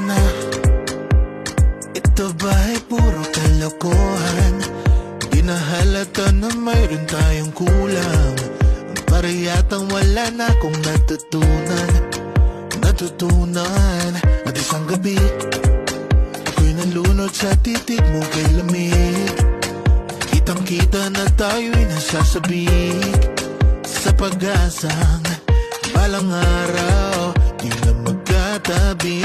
na, ito ba'y puro kalokohan? Di na halata na mayroon tayong kulang. Para yatang wala na akong natutunan at isang gabi ako'y nalunod sa titig mo kay lamig. Kitang kita na tayo'y nasasabik sa pag-asang balang araw di na magkatabi.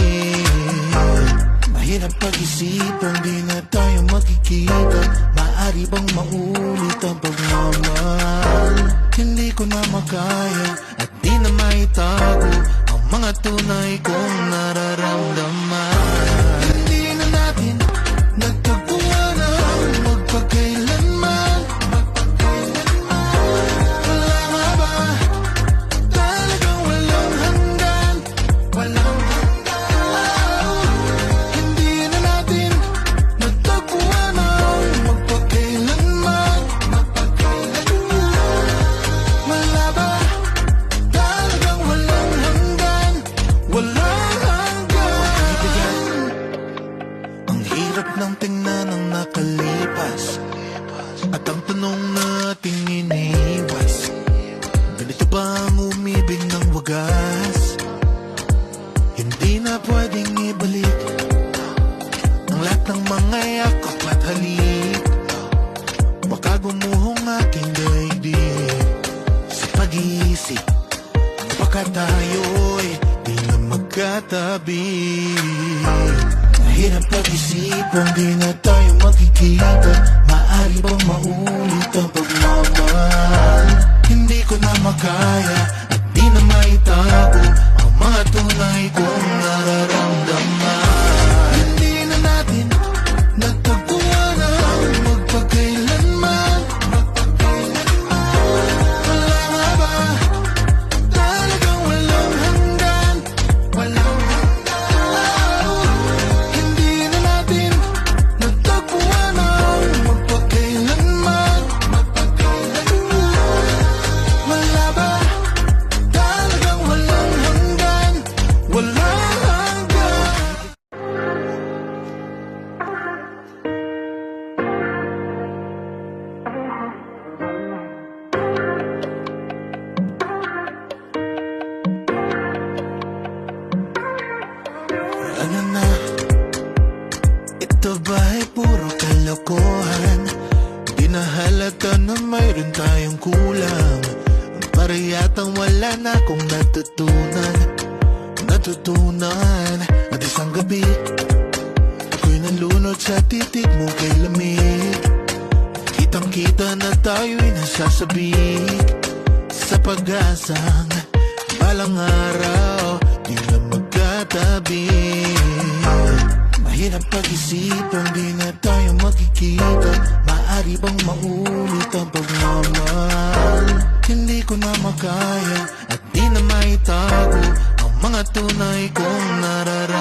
Mahirap pag-isipan, di na tayo magkikita. Maaari bang maulit ang pagmamahal? Hindi ko na makaya at di na maitago ang mga tunay kong nararamdaman. Hindi na natin nagtagpuan ang magpakailanman. Wala nga ba talagang walang hanggan? Walang hanggan. Hindi na natin nagtagpuan ang magpakailanman. Wala ba talagang walang hanggan? Walang hanggan. Ang hirap ng tingnan ang nakalipas at ang tanong nating iniwas. Ganito ba ang umibig ng wagas? Hindi na pwedeng ibalik ang lahat ng mga yakap at halik. Baka gumuhong aking daigdig sa pag-iisip. Baka tayo'y di na magkatabi. Mahirap pag-isipan, di na tayo magkikita. Maaari bang maulit ang pagmamahal? Hindi ko na makaya at di na maitago ang mga tunay kong nararamdaman. Hindi na natin nagtagpuan ang magpakailanman. Wala nga ba talagang walang hanggan? Walang hanggan. Hindi na natin nagtagpuan ang magpakailanman. Wala ba talagang walang hanggan? Walang hanggan. Ano na, ito ba'y puro kalokohan? Di na halata na mayroon tayong kulang. Para yatang wala na akong natutunan at isang gabi ako'y nalunod sa titig mo kay lamig. Kitang kita na tayo'y nasasabik sa pag-asang balang araw di na magkatabi. Mahirap pag-isipan, di na tayo magkikita. Maaari bang maulit ang pagmamahal? Hindi ko na makaya at di na maitago ang mga tunay kong nararamdaman.